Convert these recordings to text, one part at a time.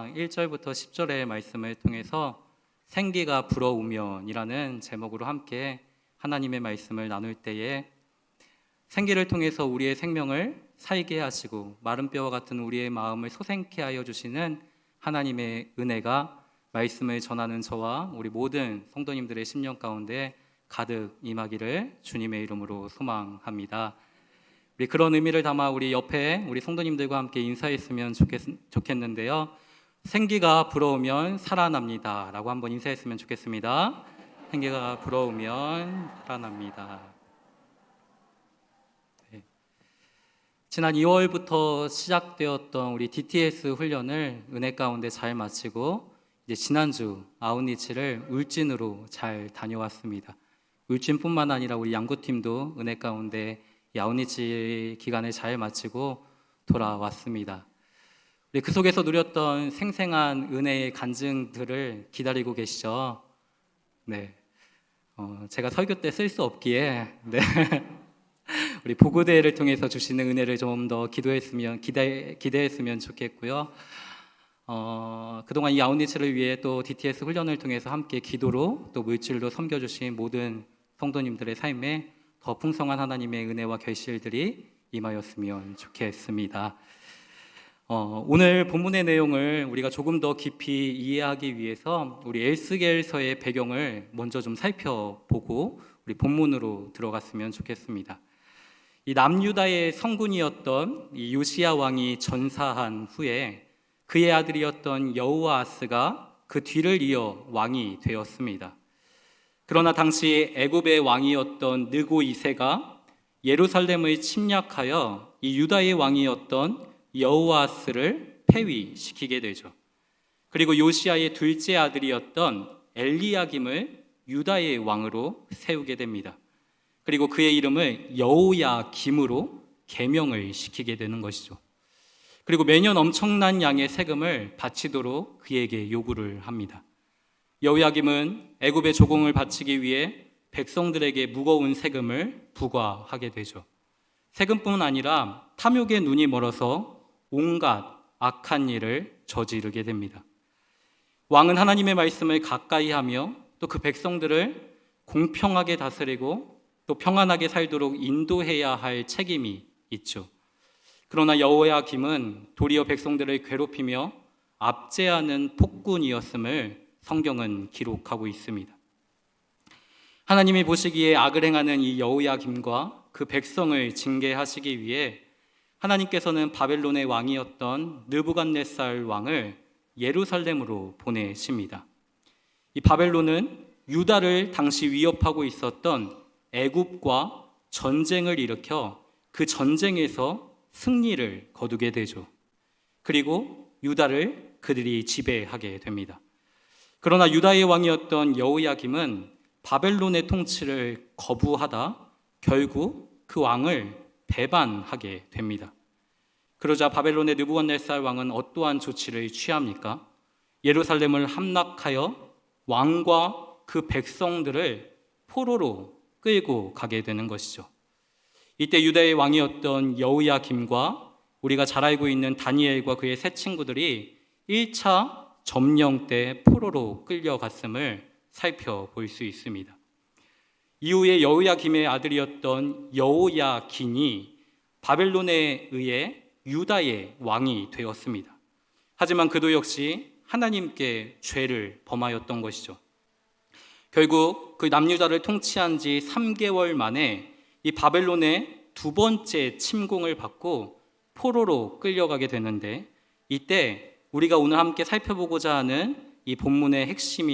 6장 1절부터 10절의 말씀을 통해서 생기가 불어오면이라는 제목으로 함께 하나님의 말씀을 나눌 때에 생기를 통해서 우리의 생명을 살게 하시고 마른 뼈와 같은 우리의 마음을 솟행케 하여 주시는 하나님의 은혜가 말씀을 전하는 저와 우리 모든 성도님들의 심령 가운데 가득 임하기를 주님의 이름으로 소망합니다. 우리 그런 의미를 담아 우리 옆에 우리 성도님들과 함께 인사했으면 좋겠는데요. 생기가 불어오면 살아납니다 라고 한번 인사했으면 좋겠습니다. 생기가 불어오면 살아납니다. 네. 지난 2월부터 시작되었던 우리 DTS 훈련을 은혜 가운데 잘 마치고 이제 지난주 아웃리치를 울진으로 잘 다녀왔습니다. 울진뿐만 아니라 우리 양구팀도 은혜 가운데 아웃리치 기간을 잘 마치고 돌아왔습니다. 우리 그 속에서 누렸던 생생한 은혜의 간증들을 기다리고 계시죠? 네, 제가 설교 때 쓸 수 없기에 네. 우리 보고대회를 통해서 주시는 은혜를 좀 더 기대했으면 좋겠고요. 그동안 이 아웃리치를 위해 또 DTS 훈련을 통해서 함께 기도로 또 물질로 섬겨주신 모든 성도님들의 삶에 더 풍성한 하나님의 은혜와 결실들이 임하였으면 좋겠습니다. 오늘 본문의 내용을 우리가 조금 더 깊이 이해하기 위해서 우리 에스겔서의 배경을 먼저 좀 살펴보고 우리 본문으로 들어갔으면 좋겠습니다. 이 남유다의 성군이었던 이 요시야 왕이 전사한 후에 그의 아들이었던 여호아하스가 그 뒤를 이어 왕이 되었습니다. 그러나 당시 애굽의 왕이었던 느고 2세가 예루살렘을 침략하여 이 유다의 왕이었던 여호아스를 폐위시키게 되죠. 그리고 요시야의 둘째 아들이었던 엘리야김을 유다의 왕으로 세우게 됩니다. 그리고 그의 이름을 여호야김으로 계명을 시키게 되는 것이죠. 그리고 매년 엄청난 양의 세금을 바치도록 그에게 요구를 합니다. 여호야김은 애굽의 조공을 바치기 위해 백성들에게 무거운 세금을 부과하게 되죠. 세금뿐 아니라 탐욕의 눈이 멀어서 온갖 악한 일을 저지르게 됩니다. 왕은 하나님의 말씀을 가까이 하며 또 그 백성들을 공평하게 다스리고 또 평안하게 살도록 인도해야 할 책임이 있죠. 그러나 여호야김은 도리어 백성들을 괴롭히며 압제하는 폭군이었음을 성경은 기록하고 있습니다. 하나님이 보시기에 악을 행하는 이 여호야김과 그 백성을 징계하시기 위해 하나님께서는 바벨론의 왕이었던 느부갓네살 왕을 예루살렘으로 보내십니다. 이 바벨론은 유다를 당시 위협하고 있었던 애굽과 전쟁을 일으켜 그 전쟁에서 승리를 거두게 되죠. 그리고 유다를 그들이 지배하게 됩니다. 그러나 유다의 왕이었던 여호야김은 바벨론의 통치를 거부하다 결국 그 왕을 배반하게 됩니다. 그러자 바벨론의 느부갓네살 왕은 어떠한 조치를 취합니까? 예루살렘을 함락하여 왕과 그 백성들을 포로로 끌고 가게 되는 것이죠. 이때 유다의 왕이었던 여호야김과 우리가 잘 알고 있는 다니엘과 그의 세 친구들이 1차 점령 때 포로로 끌려갔음을 살펴볼 수 있습니다. 이후에 여호야김의 아들이었던 여호야긴이 바벨론에 의해 유다의 왕이 되었습니다. 하지만 그도 역시 하나님께 죄를 범하였던 것이죠. 결국 그 남유다를 통치한 지 3개월 만에 이 바벨론의 두 번째 침공을 받고 포로로 끌려가게 되는데, 이때 우리가 오늘 함께 살펴보고자 하는 이 본문의 핵심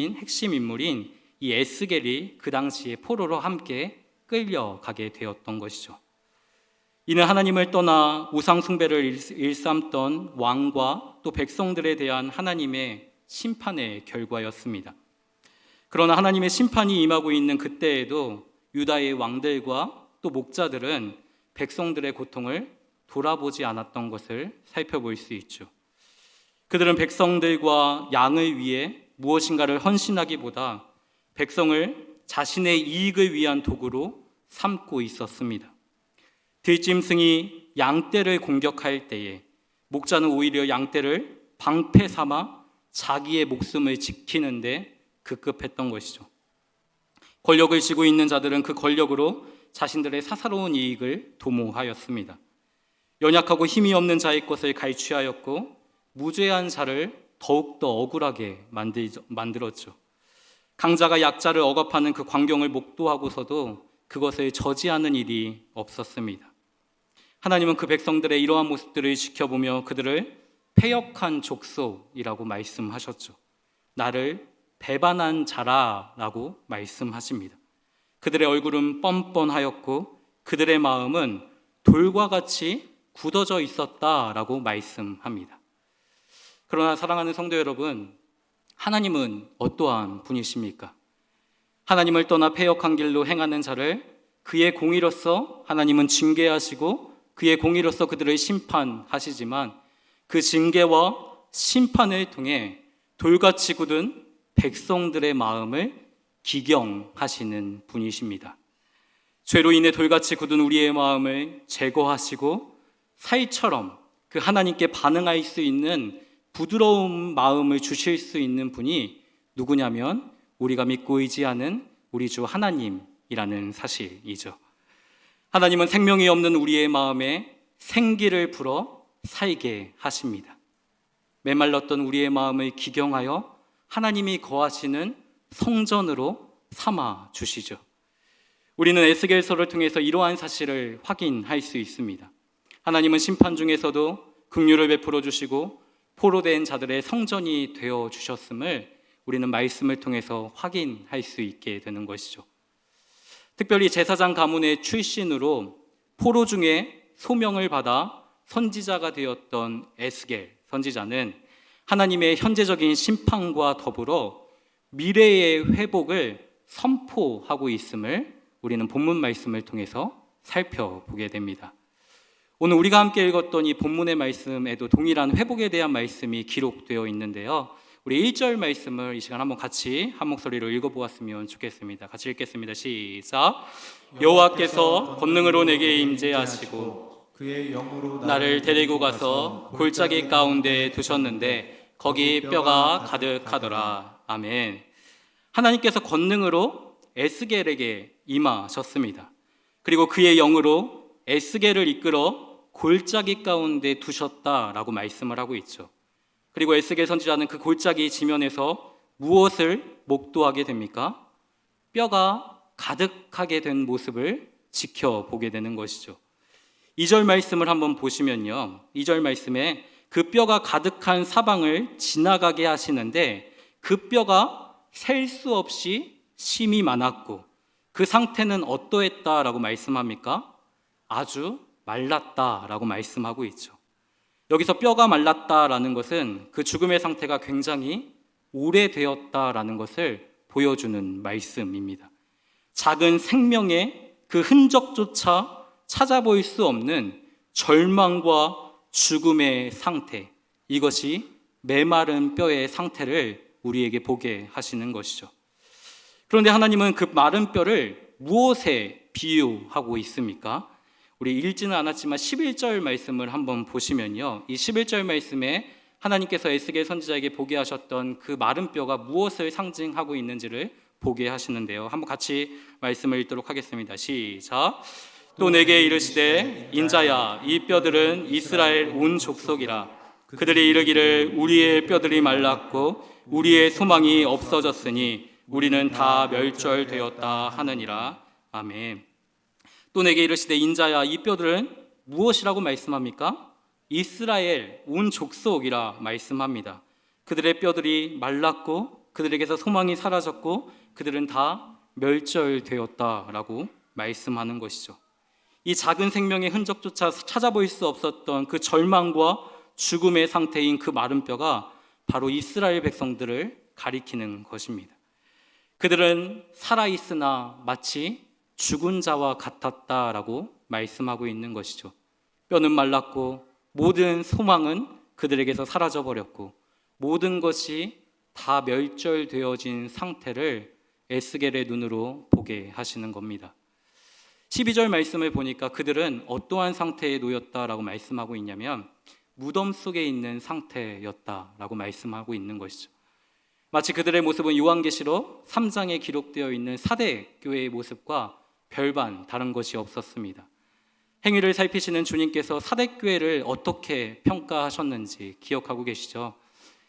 인물인 이 에스겔이 그 당시에 포로로 함께 끌려가게 되었던 것이죠. 이는 하나님을 떠나 우상 숭배를 일삼던 왕과 또 백성들에 대한 하나님의 심판의 결과였습니다. 그러나 하나님의 심판이 임하고 있는 그때에도 유다의 왕들과 또 목자들은 백성들의 고통을 돌아보지 않았던 것을 살펴볼 수 있죠. 그들은 백성들과 양을 위해 무엇인가를 헌신하기보다 백성을 자신의 이익을 위한 도구로 삼고 있었습니다. 들짐승이 양떼를 공격할 때에 목자는 오히려 양떼를 방패 삼아 자기의 목숨을 지키는데 급급했던 것이죠. 권력을 쥐고 있는 자들은 그 권력으로 자신들의 사사로운 이익을 도모하였습니다. 연약하고 힘이 없는 자의 것을 갈취하였고 무죄한 자를 더욱더 억울하게 만들었죠. 강자가 약자를 억압하는 그 광경을 목도하고서도 그것을 저지하는 일이 없었습니다. 하나님은 그 백성들의 이러한 모습들을 지켜보며 그들을 패역한 족속이라고 말씀하셨죠. 나를 배반한 자라라고 말씀하십니다. 그들의 얼굴은 뻔뻔하였고 그들의 마음은 돌과 같이 굳어져 있었다라고 말씀합니다. 그러나 사랑하는 성도 여러분, 하나님은 어떠한 분이십니까? 하나님을 떠나 패역한 길로 행하는 자를 그의 공의로서 하나님은 징계하시고 그의 공의로서 그들을 심판하시지만 그 징계와 심판을 통해 돌같이 굳은 백성들의 마음을 기경하시는 분이십니다. 죄로 인해 돌같이 굳은 우리의 마음을 제거하시고 사이처럼 그 하나님께 반응할 수 있는 부드러운 마음을 주실 수 있는 분이 누구냐면 우리가 믿고 의지하는 우리 주 하나님이라는 사실이죠. 하나님은 생명이 없는 우리의 마음에 생기를 불어 살게 하십니다. 메말랐던 우리의 마음을 기경하여 하나님이 거하시는 성전으로 삼아 주시죠. 우리는 에스겔서를 통해서 이러한 사실을 확인할 수 있습니다. 하나님은 심판 중에서도 긍휼을 베풀어 주시고 포로된 자들의 성전이 되어 주셨음을 우리는 말씀을 통해서 확인할 수 있게 되는 것이죠. 특별히 제사장 가문의 출신으로 포로 중에 소명을 받아 선지자가 되었던 에스겔 선지자는 하나님의 현재적인 심판과 더불어 미래의 회복을 선포하고 있음을 우리는 본문 말씀을 통해서 살펴보게 됩니다. 오늘 우리가 함께 읽었던 이 본문의 말씀에도 동일한 회복에 대한 말씀이 기록되어 있는데요. 우리 1절 말씀을 이 시간 한번 같이 한 목소리로 읽어보았으면 좋겠습니다. 같이 읽겠습니다. 시작. 여호와께서 권능으로 내게 임재하시고 그의 영으로 나를 데리고 가서 골짜기 가운데 두셨는데 거기 뼈가 가득하더라. 아멘. 하나님께서 권능으로 에스겔에게 임하셨습니다. 그리고 그의 영으로 에스겔을 이끌어 골짜기 가운데 두셨다라고 말씀을 하고 있죠. 그리고 에스겔 선지자는 그 골짜기 지면에서 무엇을 목도하게 됩니까? 뼈가 가득하게 된 모습을 지켜보게 되는 것이죠. 2절 말씀을 한번 보시면요, 2절 말씀에 그 뼈가 가득한 사방을 지나가게 하시는데 그 뼈가 셀 수 없이 심이 많았고 그 상태는 어떠했다라고 말씀합니까? 아주 말랐다라고 말씀하고 있죠. 여기서 뼈가 말랐다라는 것은 그 죽음의 상태가 굉장히 오래되었다라는 것을 보여주는 말씀입니다. 작은 생명의 그 흔적조차 찾아볼 수 없는 절망과 죽음의 상태, 이것이 메마른 뼈의 상태를 우리에게 보게 하시는 것이죠. 그런데 하나님은 그 마른 뼈를 무엇에 비유하고 있습니까? 우리 읽지는 않았지만 11절 말씀을 한번 보시면요, 이 11절 말씀에 하나님께서 에스겔 선지자에게 보게 하셨던 그 마른 뼈가 무엇을 상징하고 있는지를 보게 하시는데요. 한번 같이 말씀을 읽도록 하겠습니다. 시작. 또 내게 이르시되 인자야 이 뼈들은 이스라엘 온 족속이라. 그들이 이르기를 우리의 뼈들이 말랐고 우리의 소망이 없어졌으니 우리는 다 멸절되었다 하느니라. 아멘. 또 내게 이르시되 인자야 이 뼈들은 무엇이라고 말씀합니까? 이스라엘 온 족속이라 말씀합니다. 그들의 뼈들이 말랐고 그들에게서 소망이 사라졌고 그들은 다 멸절되었다라고 말씀하는 것이죠. 이 작은 생명의 흔적조차 찾아볼 수 없었던 그 절망과 죽음의 상태인 그 마른 뼈가 바로 이스라엘 백성들을 가리키는 것입니다. 그들은 살아있으나 마치 죽은 자와 같았다라고 말씀하고 있는 것이죠. 뼈는 말랐고 모든 소망은 그들에게서 사라져버렸고 모든 것이 다 멸절되어진 상태를 에스겔의 눈으로 보게 하시는 겁니다. 12절 말씀을 보니까 그들은 어떠한 상태에 놓였다라고 말씀하고 있냐면 무덤 속에 있는 상태였다라고 말씀하고 있는 것이죠. 마치 그들의 모습은 요한계시록 3장에 기록되어 있는 사대 교회의 모습과 별반 다른 것이 없었습니다. 행위를 살피시는 주님께서 사대 교회를 어떻게 평가하셨는지 기억하고 계시죠?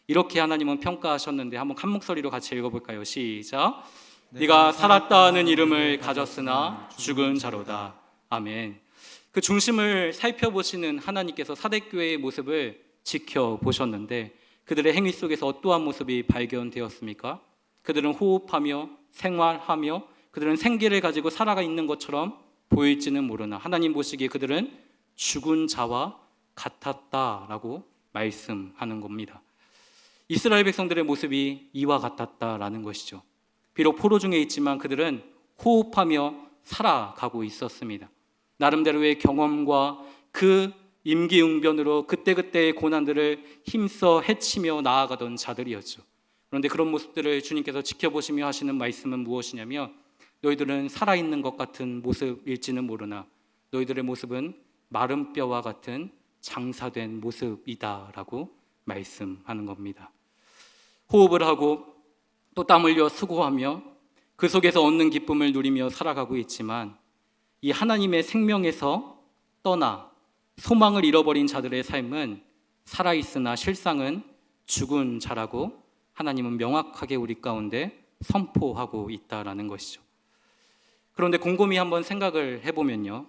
이렇게 하나님은 평가하셨는데 한번 한 목소리로 같이 읽어볼까요? 시작. 네가 살았다 하는 이름을 가졌으나 죽은 자로다. 아멘. 그 중심을 살펴보시는 하나님께서 사대교회의 모습을 지켜보셨는데 그들의 행위 속에서 어떠한 모습이 발견되었습니까? 그들은 호흡하며 생활하며 그들은 생기를 가지고 살아가 있는 것처럼 보일지는 모르나 하나님 보시기에 그들은 죽은 자와 같았다라고 말씀하는 겁니다. 이스라엘 백성들의 모습이 이와 같았다라는 것이죠. 비록 포로 중에 있지만 그들은 호흡하며 살아가고 있었습니다. 나름대로의 경험과 그 임기응변으로 그때그때의 고난들을 힘써 헤치며 나아가던 자들이었죠. 그런데 그런 모습들을 주님께서 지켜보시며 하시는 말씀은 무엇이냐면 너희들은 살아있는 것 같은 모습일지는 모르나 너희들의 모습은 마른 뼈와 같은 장사된 모습이다라고 말씀하는 겁니다. 호흡을 하고 또 땀 흘려 수고하며 그 속에서 얻는 기쁨을 누리며 살아가고 있지만 이 하나님의 생명에서 떠나 소망을 잃어버린 자들의 삶은 살아있으나 실상은 죽은 자라고 하나님은 명확하게 우리 가운데 선포하고 있다라는 것이죠. 그런데 곰곰이 한번 생각을 해보면요,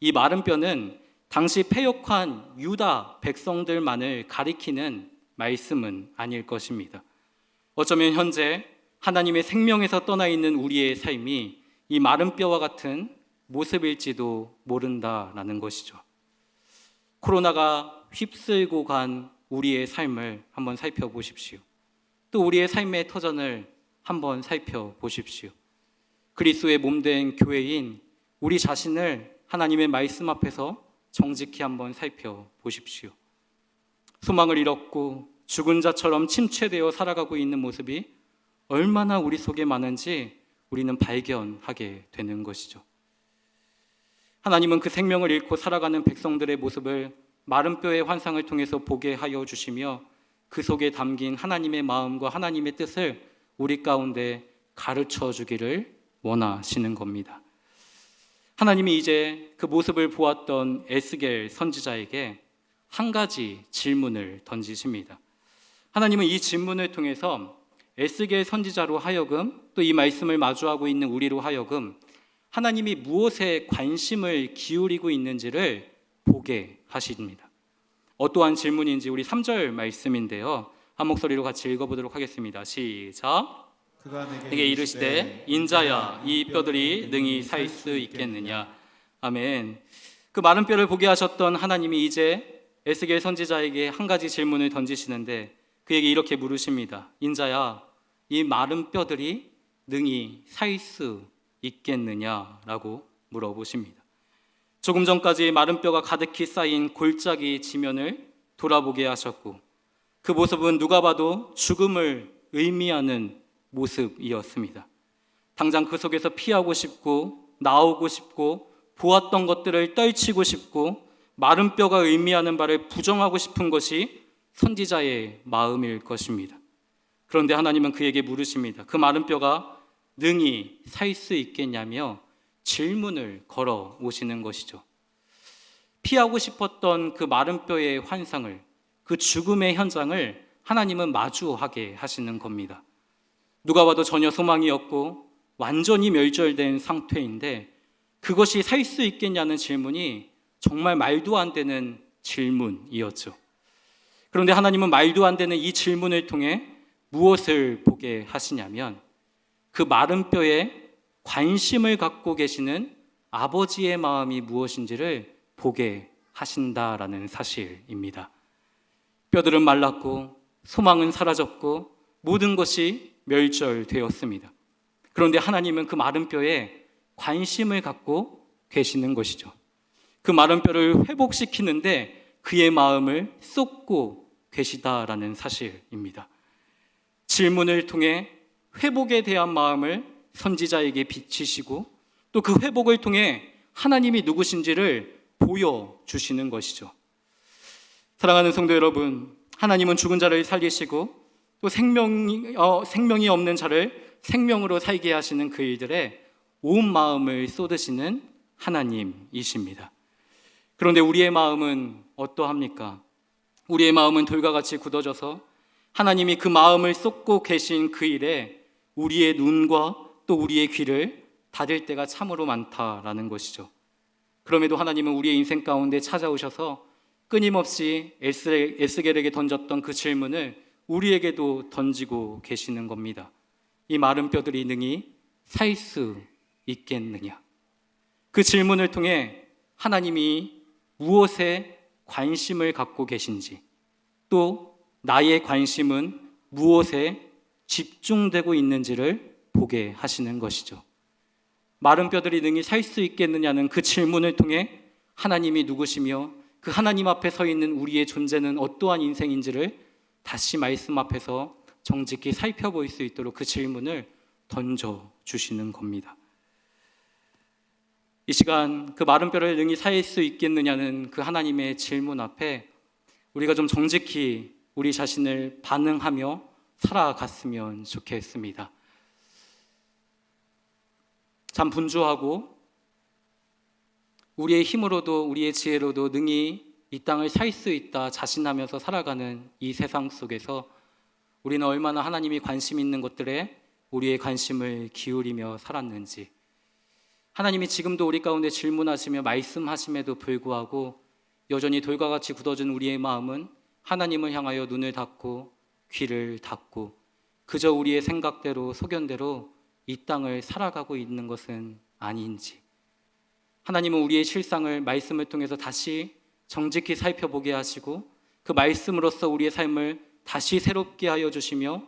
이 마른 뼈는 당시 패역한 유다 백성들만을 가리키는 말씀은 아닐 것입니다. 어쩌면 현재 하나님의 생명에서 떠나 있는 우리의 삶이 이 마른 뼈와 같은 모습일지도 모른다라는 것이죠. 코로나가 휩쓸고 간 우리의 삶을 한번 살펴보십시오. 또 우리의 삶의 터전을 한번 살펴보십시오. 그리스도의 몸된 교회인 우리 자신을 하나님의 말씀 앞에서 정직히 한번 살펴보십시오. 소망을 잃었고 죽은 자처럼 침체되어 살아가고 있는 모습이 얼마나 우리 속에 많은지 우리는 발견하게 되는 것이죠. 하나님은 그 생명을 잃고 살아가는 백성들의 모습을 마른 뼈의 환상을 통해서 보게 하여 주시며 그 속에 담긴 하나님의 마음과 하나님의 뜻을 우리 가운데 가르쳐 주기를 원하시는 겁니다. 하나님이 이제 그 모습을 보았던 에스겔 선지자에게 한 가지 질문을 던지십니다. 하나님은 이 질문을 통해서 에스겔 선지자로 하여금 또 이 말씀을 마주하고 있는 우리로 하여금 하나님이 무엇에 관심을 기울이고 있는지를 보게 하십니다. 어떠한 질문인지 우리 3절 말씀인데요, 한 목소리로 같이 읽어보도록 하겠습니다. 시작. 그가 내게 이르시되 인자야 이 뼈들이 능히 살 수 있겠느냐. 아멘. 그 마른 뼈를 보게 하셨던 하나님이 이제 에스겔 선지자에게 한 가지 질문을 던지시는데 그에게 이렇게 물으십니다. 인자야 이 마른 뼈들이 능히 살 수 있겠느냐라고 물어보십니다. 조금 전까지 마른 뼈가 가득히 쌓인 골짜기 지면을 돌아보게 하셨고 그 모습은 누가 봐도 죽음을 의미하는 모습이었습니다. 당장 그 속에서 피하고 싶고 나오고 싶고 보았던 것들을 떨치고 싶고 마른 뼈가 의미하는 바를 부정하고 싶은 것이 선지자의 마음일 것입니다. 그런데 하나님은 그에게 물으십니다. 그 마른 뼈가 능히 살 수 있겠냐며 질문을 걸어 오시는 것이죠. 피하고 싶었던 그 마른 뼈의 환상을, 그 죽음의 현장을 하나님은 마주하게 하시는 겁니다. 누가 봐도 전혀 소망이 없고 완전히 멸절된 상태인데 그것이 살 수 있겠냐는 질문이 정말 말도 안 되는 질문이었죠. 그런데 하나님은 말도 안 되는 이 질문을 통해 무엇을 보게 하시냐면 그 마른 뼈에 관심을 갖고 계시는 아버지의 마음이 무엇인지를 보게 하신다라는 사실입니다. 뼈들은 말랐고 소망은 사라졌고 모든 것이 멸절되었습니다. 그런데 하나님은 그 마른 뼈에 관심을 갖고 계시는 것이죠. 그 마른 뼈를 회복시키는데 그의 마음을 쏟고 계시다라는 사실입니다. 질문을 통해 회복에 대한 마음을 선지자에게 비치시고 또 그 회복을 통해 하나님이 누구신지를 보여주시는 것이죠. 사랑하는 성도 여러분, 하나님은 죽은 자를 살리시고 또 생명이 없는 자를 생명으로 살게 하시는 그 일들에 온 마음을 쏟으시는 하나님이십니다. 그런데 우리의 마음은 어떠합니까? 우리의 마음은 돌과 같이 굳어져서 하나님이 그 마음을 쏟고 계신 그 일에 우리의 눈과 또 우리의 귀를 닫을 때가 참으로 많다라는 것이죠. 그럼에도 하나님은 우리의 인생 가운데 찾아오셔서 끊임없이 에스겔에게 던졌던 그 질문을 우리에게도 던지고 계시는 겁니다. 이 마른 뼈들이 능히 살 수 있겠느냐? 그 질문을 통해 하나님이 무엇에 관심을 갖고 계신지, 또 나의 관심은 무엇에 집중되고 있는지를 보게 하시는 것이죠. 마른 뼈들이 능히 살 수 있겠느냐는 그 질문을 통해 하나님이 누구시며 그 하나님 앞에 서 있는 우리의 존재는 어떠한 인생인지를 다시 말씀 앞에서 정직히 살펴볼 수 있도록 그 질문을 던져주시는 겁니다. 이 시간 그 마른 뼈를 능히 살 수 있겠느냐는 그 하나님의 질문 앞에 우리가 좀 정직히 우리 자신을 반응하며 살아갔으면 좋겠습니다. 참 분주하고 우리의 힘으로도 우리의 지혜로도 능히 이 땅을 살 수 있다 자신하면서 살아가는 이 세상 속에서 우리는 얼마나 하나님이 관심 있는 것들에 우리의 관심을 기울이며 살았는지, 하나님이 지금도 우리 가운데 질문하시며 말씀하심에도 불구하고 여전히 돌과 같이 굳어진 우리의 마음은 하나님을 향하여 눈을 닫고 귀를 닫고 그저 우리의 생각대로 소견대로 이 땅을 살아가고 있는 것은 아닌지, 하나님은 우리의 실상을 말씀을 통해서 다시 정직히 살펴보게 하시고 그 말씀으로써 우리의 삶을 다시 새롭게 하여 주시며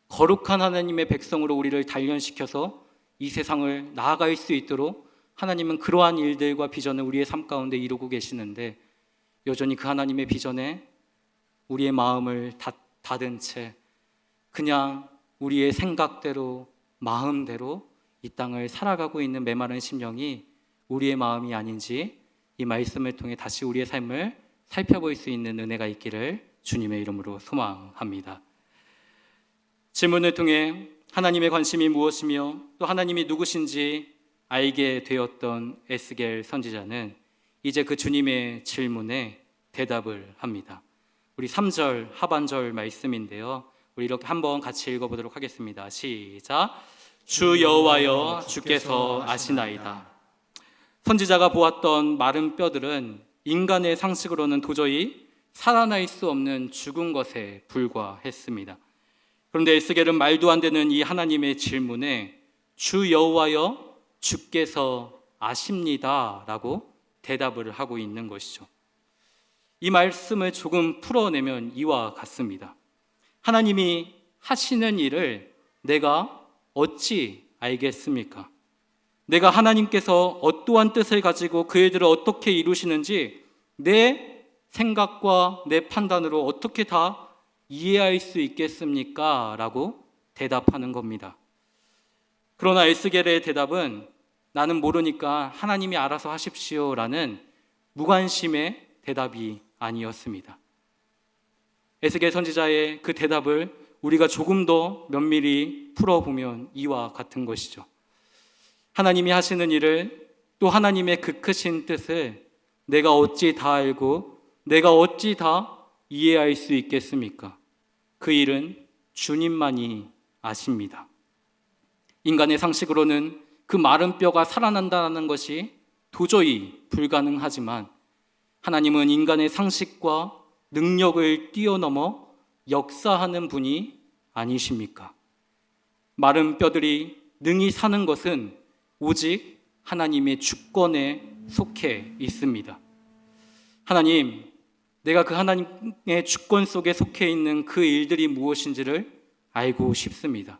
거룩한 하나님의 백성으로 우리를 단련시켜서 이 세상을 나아갈 수 있도록 하나님은 그러한 일들과 비전을 우리의 삶 가운데 이루고 계시는데, 여전히 그 하나님의 비전에 우리의 마음을 닫은 채 그냥 우리의 생각대로 마음대로 이 땅을 살아가고 있는 메마른 심령이 우리의 마음이 아닌지 이 말씀을 통해 다시 우리의 삶을 살펴볼 수 있는 은혜가 있기를 주님의 이름으로 소망합니다. 질문을 통해 하나님의 관심이 무엇이며 또 하나님이 누구신지 알게 되었던 에스겔 선지자는 이제 그 주님의 질문에 대답을 합니다. 우리 3절 하반절 말씀인데요, 우리 이렇게 한번 같이 읽어보도록 하겠습니다. 시작. 주 여호와여 주께서 아시나이다. 선지자가 보았던 마른 뼈들은 인간의 상식으로는 도저히 살아날 수 없는 죽은 것에 불과했습니다. 그런데 에스겔은 말도 안 되는 이 하나님의 질문에 주 여호와여 주께서 아십니다 라고 대답을 하고 있는 것이죠. 이 말씀을 조금 풀어내면 이와 같습니다. 하나님이 하시는 일을 내가 어찌 알겠습니까? 내가 하나님께서 어떠한 뜻을 가지고 그 일들을 어떻게 이루시는지 내 생각과 내 판단으로 어떻게 다 이해할 수 있겠습니까? 라고 대답하는 겁니다. 그러나 에스겔의 대답은 나는 모르니까 하나님이 알아서 하십시오 라는 무관심의 대답이 아니었습니다. 에스겔 선지자의 그 대답을 우리가 조금 더 면밀히 풀어보면 이와 같은 것이죠. 하나님이 하시는 일을, 또 하나님의 그 크신 뜻을 내가 어찌 다 알고 내가 어찌 다 이해할 수 있겠습니까? 그 일은 주님만이 아십니다. 인간의 상식으로는 그 마른 뼈가 살아난다는 것이 도저히 불가능하지만 하나님은 인간의 상식과 능력을 뛰어넘어 역사하는 분이 아니십니까? 마른 뼈들이 능히 사는 것은 오직 하나님의 주권에 속해 있습니다. 하나님, 내가 그 하나님의 주권 속에 속해 있는 그 일들이 무엇인지를 알고 싶습니다.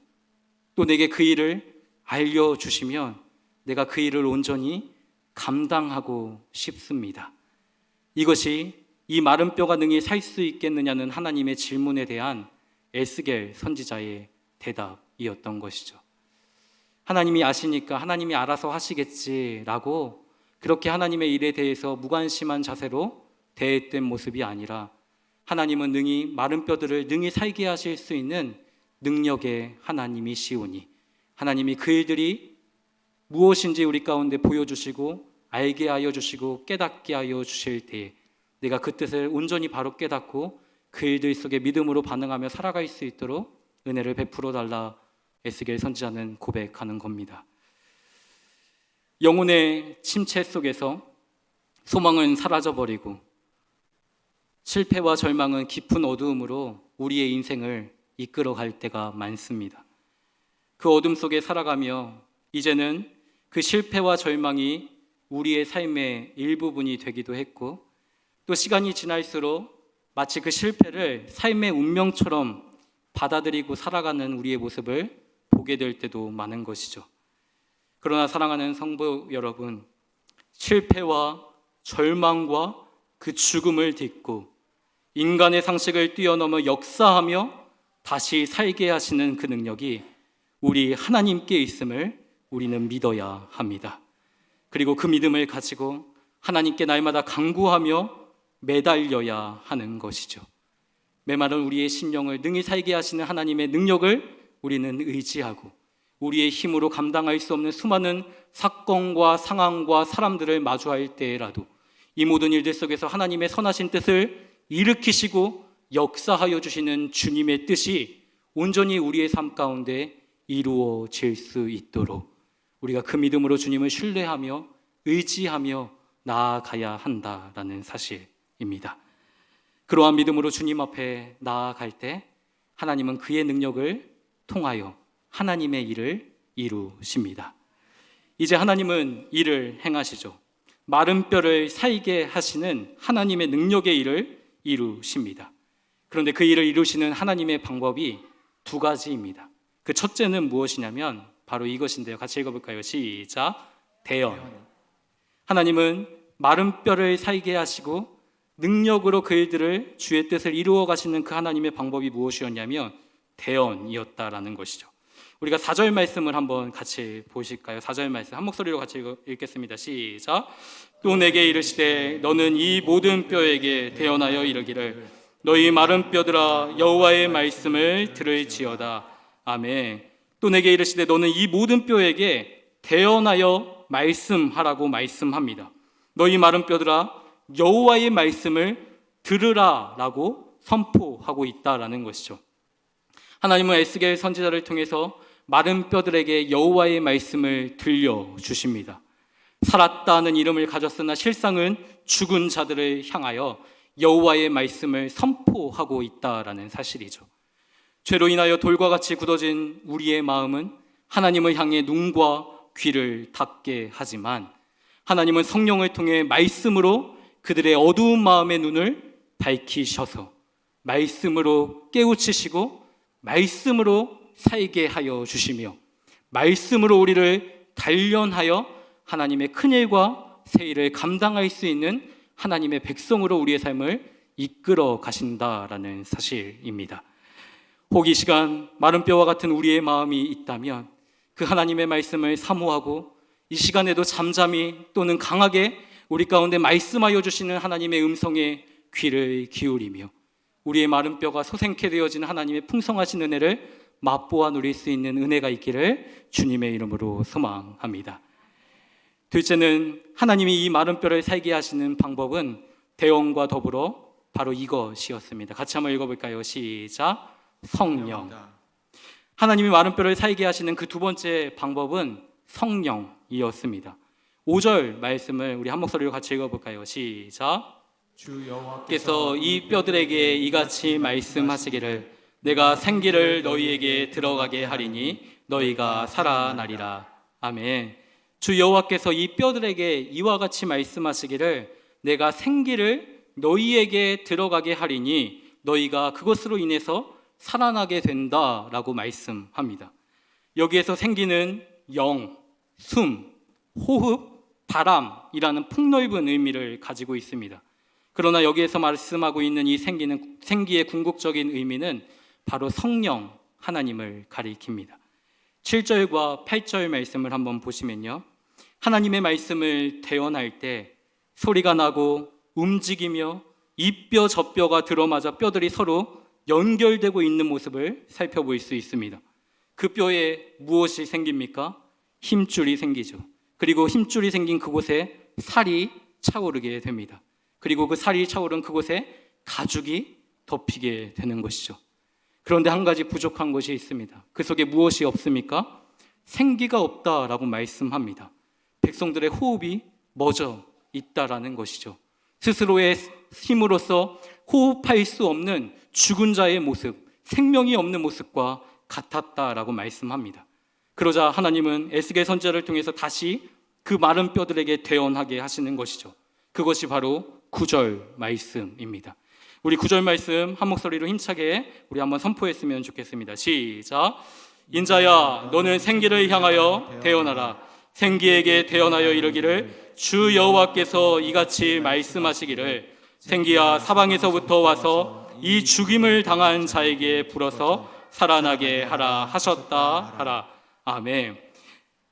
또 내게 그 일을 알려주시면 내가 그 일을 온전히 감당하고 싶습니다. 이것이 이 마른 뼈가 능히 살 수 있겠느냐는 하나님의 질문에 대한 에스겔 선지자의 대답이었던 것이죠. 하나님이 아시니까 하나님이 알아서 하시겠지라고 그렇게 하나님의 일에 대해서 무관심한 자세로 대했던 모습이 아니라 하나님은 능히 마른 뼈들을 능히 살게 하실 수 있는 능력의 하나님이시오니 하나님이 그 일들이 무엇인지 우리 가운데 보여주시고 알게 하여 주시고 깨닫게 하여 주실 때에 내가 그 뜻을 온전히 바로 깨닫고 그 일들 속에 믿음으로 반응하며 살아갈 수 있도록 은혜를 베풀어 달라 에스겔 선지자는 고백하는 겁니다. 영혼의 침체 속에서 소망은 사라져버리고 실패와 절망은 깊은 어두움으로 우리의 인생을 이끌어갈 때가 많습니다. 그 어둠 속에 살아가며 이제는 그 실패와 절망이 우리의 삶의 일부분이 되기도 했고 또 시간이 지날수록 마치 그 실패를 삶의 운명처럼 받아들이고 살아가는 우리의 모습을 보게 될 때도 많은 것이죠. 그러나 사랑하는 성도 여러분, 실패와 절망과 그 죽음을 딛고 인간의 상식을 뛰어넘어 역사하며 다시 살게 하시는 그 능력이 우리 하나님께 있음을 우리는 믿어야 합니다. 그리고 그 믿음을 가지고 하나님께 날마다 간구하며 매달려야 하는 것이죠. 메마른 우리의 심령을 능히 살게 하시는 하나님의 능력을 우리는 의지하고 우리의 힘으로 감당할 수 없는 수많은 사건과 상황과 사람들을 마주할 때라도 이 모든 일들 속에서 하나님의 선하신 뜻을 일으키시고 역사하여 주시는 주님의 뜻이 온전히 우리의 삶 가운데 이루어질 수 있도록 우리가 그 믿음으로 주님을 신뢰하며 의지하며 나아가야 한다라는 사실입니다. 그러한 믿음으로 주님 앞에 나아갈 때 하나님은 그의 능력을 통하여 하나님의 일을 이루십니다. 이제 하나님은 일을 행하시죠. 마른 뼈를 살게 하시는 하나님의 능력의 일을 이루십니다. 그런데 그 일을 이루시는 하나님의 방법이 두 가지입니다. 그 첫째는 무엇이냐면 바로 이것인데요. 같이 읽어볼까요? 시작. 대언. 하나님은 마른 뼈를 살게 하시고 능력으로 그 일들을 주의 뜻을 이루어 가시는 그 하나님의 방법이 무엇이었냐면 대언이었다라는 것이죠. 우리가 4절 말씀을 한번 같이 보실까요? 4절 말씀 한 목소리로 같이 읽겠습니다. 시작. 또 내게 이르시되 너는 이 모든 뼈에게 대언하여 이르기를 너희 마른 뼈들아 여호와의 말씀을 들을지어다. 아멘. 또 내게 이르시되 너는 이 모든 뼈에게 대언하여 말씀하라고 말씀합니다. 너희 마른 뼈들아 여호와의 말씀을 들으라라고 선포하고 있다라는 것이죠. 하나님은 에스겔 선지자를 통해서 마른 뼈들에게 여호와의 말씀을 들려주십니다. 살았다는 이름을 가졌으나 실상은 죽은 자들을 향하여 여호와의 말씀을 선포하고 있다라는 사실이죠. 죄로 인하여 돌과 같이 굳어진 우리의 마음은 하나님을 향해 눈과 귀를 닫게 하지만 하나님은 성령을 통해 말씀으로 그들의 어두운 마음의 눈을 밝히셔서 말씀으로 깨우치시고 말씀으로 살게 하여 주시며 말씀으로 우리를 단련하여 하나님의 큰일과 세일을 감당할 수 있는 하나님의 백성으로 우리의 삶을 이끌어 가신다라는 사실입니다. 혹 이 시간 마른 뼈와 같은 우리의 마음이 있다면 그 하나님의 말씀을 사모하고 이 시간에도 잠잠히 또는 강하게 우리 가운데 말씀하여 주시는 하나님의 음성에 귀를 기울이며 우리의 마른 뼈가 소생케 되어지는 하나님의 풍성하신 은혜를 맛보아 누릴 수 있는 은혜가 있기를 주님의 이름으로 소망합니다. 둘째는 하나님이 이 마른 뼈를 살게 하시는 방법은 대언과 더불어 바로 이것이었습니다. 같이 한번 읽어볼까요? 시작. 성령. 하나님이 마른 뼈를 살게 하시는 그 두 번째 방법은 성령이었습니다. 5절 말씀을 우리 한 목소리로 같이 읽어볼까요? 시작. 주 여호와께서 이 뼈들에게 이같이 말씀하시기를 내가 생기를 너희에게 들어가게 하리니 너희가 살아나리라. 아멘. 주 여호와께서 이 뼈들에게 이와 같이 말씀하시기를 내가 생기를 너희에게 들어가게 하리니 너희가 그것으로 인해서 살아나게 된다라고 말씀합니다. 여기에서 생기는 영, 숨, 호흡, 바람이라는 폭넓은 의미를 가지고 있습니다. 그러나 여기에서 말씀하고 있는 이 생기의 궁극적인 의미는 바로 성령 하나님을 가리킵니다. 7절과 8절 말씀을 한번 보시면요. 하나님의 말씀을 대언할 때 소리가 나고 움직이며 이 뼈 저 뼈가 들어맞아 뼈들이 서로 연결되고 있는 모습을 살펴볼 수 있습니다. 그 뼈에 무엇이 생깁니까? 힘줄이 생기죠. 그리고 힘줄이 생긴 그곳에 살이 차오르게 됩니다. 그리고 그 살이 차오른 그곳에 가죽이 덮이게 되는 것이죠. 그런데 한 가지 부족한 것이 있습니다. 그 속에 무엇이 없습니까? 생기가 없다라고 말씀합니다. 백성들의 호흡이 멎어 있다라는 것이죠. 스스로의 힘으로서 호흡할 수 없는 죽은 자의 모습, 생명이 없는 모습과 같았다라고 말씀합니다. 그러자 하나님은 에스겔 선지자를 통해서 다시 그 마른 뼈들에게 대언하게 하시는 것이죠. 그것이 바로 9절 말씀입니다. 우리 9절 말씀 한 목소리로 힘차게 우리 한번 선포했으면 좋겠습니다. 시작. 인자야, 너는 생기를 향하여 대언하라. 생기에게 대언하여 이르기를 주 여호와께서 이같이 말씀하시기를 생기야, 사방에서부터 와서 이 죽임을 당한 자에게 불어서 살아나게 하라 하셨다 하라. 아멘.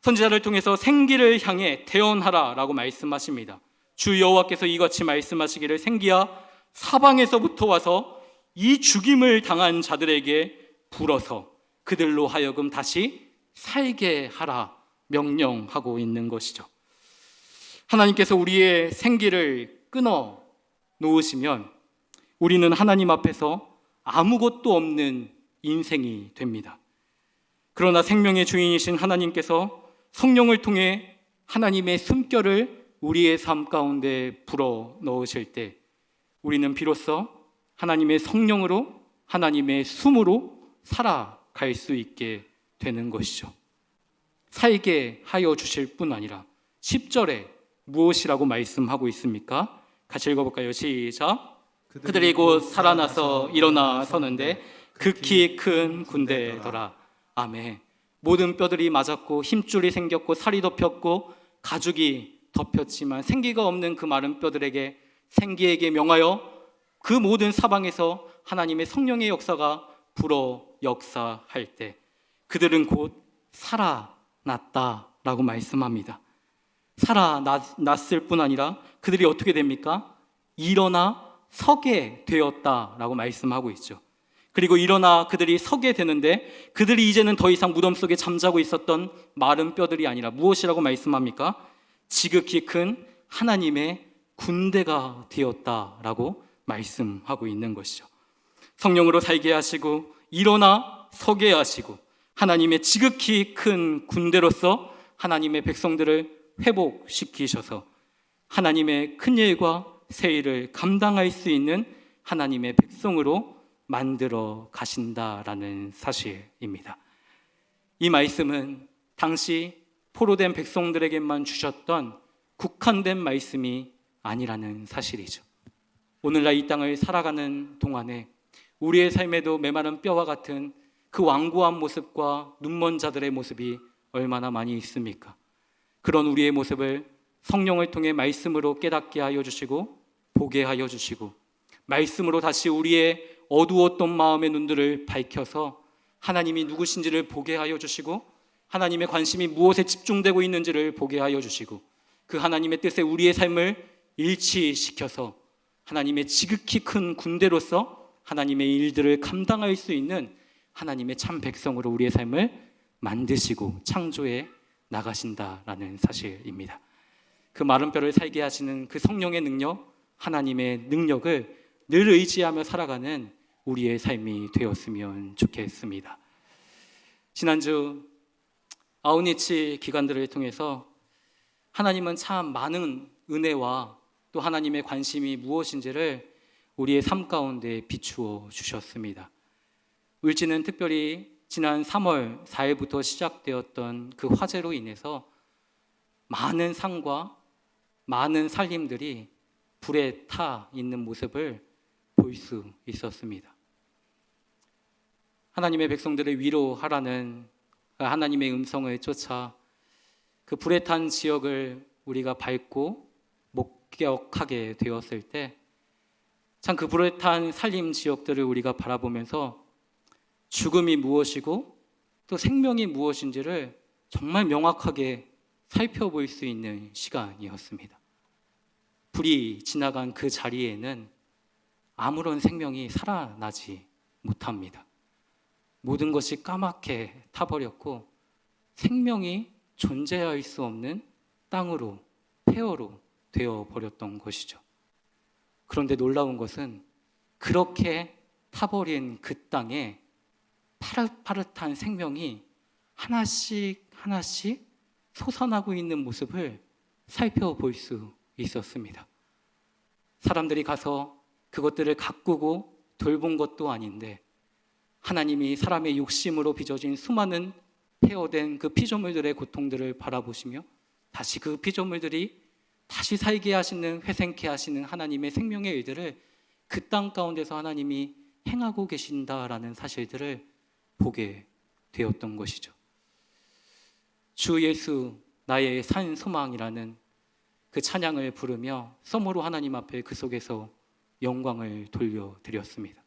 선지자를 통해서 생기를 향해 대언하라 라고 말씀하십니다. 주 여호와께서 이같이 말씀하시기를 생기야, 사방에서부터 와서 이 죽임을 당한 자들에게 불어서 그들로 하여금 다시 살게 하라 명령하고 있는 것이죠. 하나님께서 우리의 생기를 끊어 놓으시면 우리는 하나님 앞에서 아무것도 없는 인생이 됩니다. 그러나 생명의 주인이신 하나님께서 성령을 통해 하나님의 숨결을 우리의 삶 가운데 불어 넣으실 때 우리는 비로소 하나님의 성령으로, 하나님의 숨으로 살아갈 수 있게 되는 것이죠. 살게 하여 주실 뿐 아니라 10절에 무엇이라고 말씀하고 있습니까? 같이 읽어볼까요? 시작. 그들이 곧 살아나서 일어나 서는데 극히 큰 군대더라. 아멘. 모든 뼈들이 맞았고 힘줄이 생겼고 살이 덮였고 가죽이 덮였지만 생기가 없는 그 마른 뼈들에게 생기에게 명하여 그 모든 사방에서 하나님의 성령의 역사가 불어 역사할 때 그들은 곧 살아났다라고 말씀합니다. 살아났을 뿐 아니라 그들이 어떻게 됩니까? 일어나 서게 되었다라고 말씀하고 있죠. 그리고 일어나 그들이 서게 되는데 그들이 이제는 더 이상 무덤 속에 잠자고 있었던 마른 뼈들이 아니라 무엇이라고 말씀합니까? 지극히 큰 하나님의 군대가 되었다라고 말씀하고 있는 것이죠. 성령으로 살게 하시고 일어나 서게 하시고 하나님의 지극히 큰 군대로서 하나님의 백성들을 회복시키셔서 하나님의 큰 일과 새 일을 감당할 수 있는 하나님의 백성으로 만들어 가신다라는 사실입니다. 이 말씀은 당시 포로된 백성들에게만 주셨던 국한된 말씀이 아니라는 사실이죠. 오늘날 이 땅을 살아가는 동안에 우리의 삶에도 메마른 뼈와 같은 그 완고한 모습과 눈먼 자들의 모습이 얼마나 많이 있습니까? 그런 우리의 모습을 성령을 통해 말씀으로 깨닫게 하여 주시고 보게 하여 주시고 말씀으로 다시 우리의 어두웠던 마음의 눈들을 밝혀서 하나님이 누구신지를 보게 하여 주시고 하나님의 관심이 무엇에 집중되고 있는지를 보게 하여 주시고 그 하나님의 뜻에 우리의 삶을 일치시켜서 하나님의 지극히 큰 군대로서 하나님의 일들을 감당할 수 있는 하나님의 참 백성으로 우리의 삶을 만드시고 창조해 나가신다라는 사실입니다. 그 마른 뼈를 살게 하시는 그 성령의 능력, 하나님의 능력을 늘 의지하며 살아가는 우리의 삶이 되었으면 좋겠습니다. 지난주 아우니치 기관들을 통해서 하나님은 참 많은 은혜와 또 하나님의 관심이 무엇인지를 우리의 삶 가운데 비추어 주셨습니다. 울지는 특별히 지난 3월 4일부터 시작되었던 그 화재로 인해서 많은 상과 많은 살림들이 불에 타 있는 모습을 볼 수 있었습니다. 하나님의 백성들을 위로하라는 하나님의 음성을 쫓아 그 불에 탄 지역을 우리가 밟고 목격하게 되었을 때 참 그 불에 탄 살림 지역들을 우리가 바라보면서 죽음이 무엇이고 또 생명이 무엇인지를 정말 명확하게 살펴볼 수 있는 시간이었습니다. 불이 지나간 그 자리에는 아무런 생명이 살아나지 못합니다. 모든 것이 까맣게 타버렸고 생명이 존재할 수 없는 땅으로, 폐허로 되어버렸던 것이죠. 그런데 놀라운 것은 그렇게 타버린 그 땅에 파릇파릇한 생명이 하나씩 하나씩 솟아나고 있는 모습을 살펴볼 수 있었습니다. 사람들이 가서 그것들을 가꾸고 돌본 것도 아닌데 하나님이 사람의 욕심으로 빚어진 수많은 폐허된 그 피조물들의 고통들을 바라보시며 다시 그 피조물들이 다시 살게 하시는, 회생케 하시는 하나님의 생명의 일들을 그 땅 가운데서 하나님이 행하고 계신다라는 사실들을 보게 되었던 것이죠. 주 예수 나의 산 소망이라는 그 찬양을 부르며 썸으로 하나님 앞에 그 속에서 영광을 돌려드렸습니다.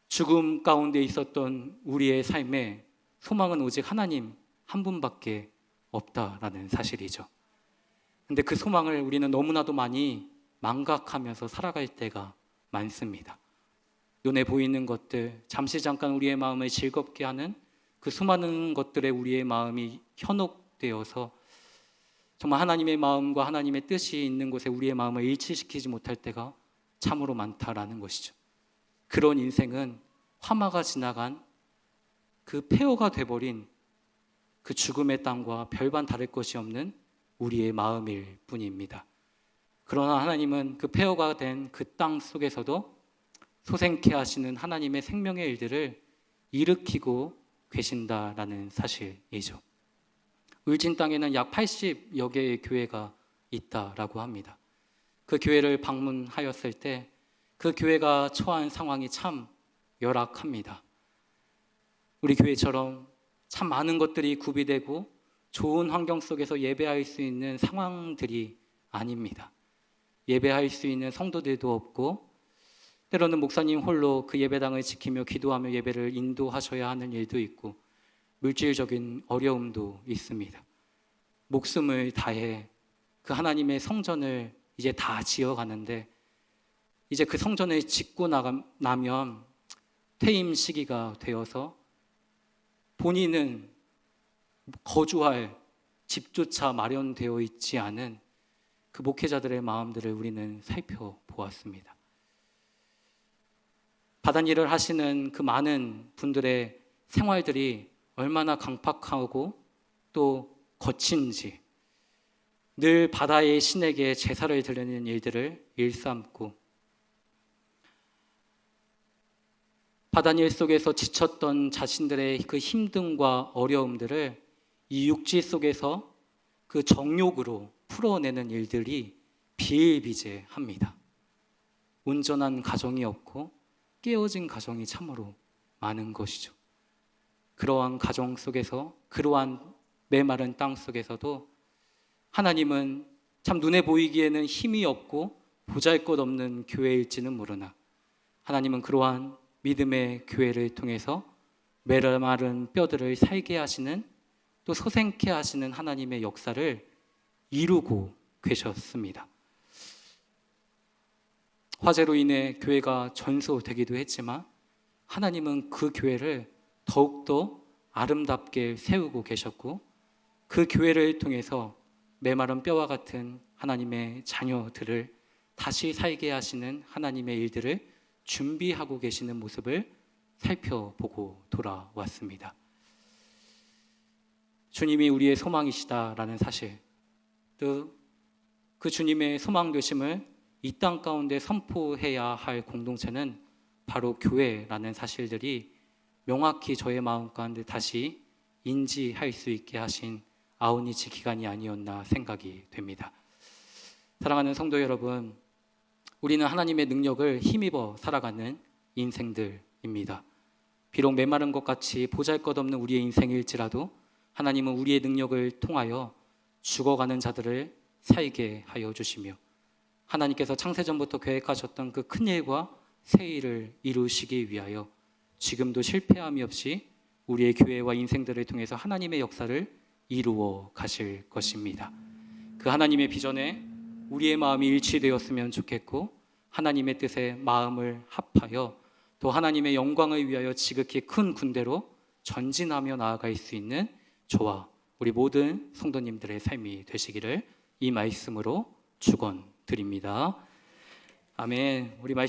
죽음 가운데 있었던 우리의 삶에 소망은 오직 하나님 한 분밖에 없다라는 사실이죠. 근데 그 소망을 우리는 너무나도 많이 망각하면서 살아갈 때가 많습니다. 눈에 보이는 것들, 잠시 잠깐 우리의 마음을 즐겁게 하는 그 수많은 것들에 우리의 마음이 현혹되어서 정말 하나님의 마음과 하나님의 뜻이 있는 곳에 우리의 마음을 일치시키지 못할 때가 참으로 많다라는 것이죠. 그런 인생은 화마가 지나간 그 폐허가 돼버린 그 죽음의 땅과 별반 다를 것이 없는 우리의 마음일 뿐입니다. 그러나 하나님은 그 폐허가 된 그 땅 속에서도 소생케 하시는 하나님의 생명의 일들을 일으키고 계신다라는 사실이죠. 울진 땅에는 약 80여 개의 교회가 있다라고 합니다. 그 교회를 방문하였을 때 그 교회가 처한 상황이 참 열악합니다. 우리 교회처럼 참 많은 것들이 구비되고 좋은 환경 속에서 예배할 수 있는 상황들이 아닙니다. 예배할 수 있는 성도들도 없고 때로는 목사님 홀로 그 예배당을 지키며 기도하며 예배를 인도하셔야 하는 일도 있고 물질적인 어려움도 있습니다. 목숨을 다해 그 하나님의 성전을 이제 다 지어가는데 이제 그 성전을 짓고 나면 퇴임 시기가 되어서 본인은 거주할 집조차 마련되어 있지 않은 그 목회자들의 마음들을 우리는 살펴보았습니다. 바닷일을 하시는 그 많은 분들의 생활들이 얼마나 강팍하고 또 거친지 늘 바다의 신에게 제사를 드리는 일들을 일삼고 바닷일 속에서 지쳤던 자신들의 그 힘듦과 어려움들을 이 육지 속에서 그 정욕으로 풀어내는 일들이 비일비재합니다. 온전한 가정이 없고 깨어진 가정이 참으로 많은 것이죠. 그러한 가정 속에서 그러한 메마른 땅 속에서도 하나님은 참 눈에 보이기에는 힘이 없고 보잘것없는 교회일지는 모르나 하나님은 그러한 믿음의 교회를 통해서 메마른 뼈들을 살게 하시는 또 소생케 하시는 하나님의 역사를 이루고 계셨습니다. 화재로 인해 교회가 전소되기도 했지만 하나님은 그 교회를 더욱더 아름답게 세우고 계셨고 그 교회를 통해서 메마른 뼈와 같은 하나님의 자녀들을 다시 살게 하시는 하나님의 일들을 준비하고 계시는 모습을 살펴보고 돌아왔습니다. 주님이 우리의 소망이시다라는 사실, 또 그 주님의 소망 되심을 이 땅 가운데 선포해야 할 공동체는 바로 교회라는 사실들이 명확히 저의 마음 가운데 다시 인지할 수 있게 하신 아우니치 기간이 아니었나 생각이 됩니다. 사랑하는 성도 여러분, 우리는 하나님의 능력을 힘입어 살아가는 인생들입니다. 비록 메마른 것 같이 보잘것없는 우리의 인생일지라도 하나님은 우리의 능력을 통하여 죽어가는 자들을 살게 하여 주시며 하나님께서 창세전부터 계획하셨던 그 큰 일과 새 일을 이루시기 위하여 지금도 실패함이 없이 우리의 교회와 인생들을 통해서 하나님의 역사를 이루어 가실 것입니다. 그 하나님의 비전에 우리의 마음이 일치되었으면 좋겠고 하나님의 뜻에 마음을 합하여 또 하나님의 영광을 위하여 지극히 큰 군대로 전진하며 나아갈 수 있는 저와 우리 모든 성도님들의 삶이 되시기를 이 말씀으로 축원드립니다. 아멘. 우리 말씀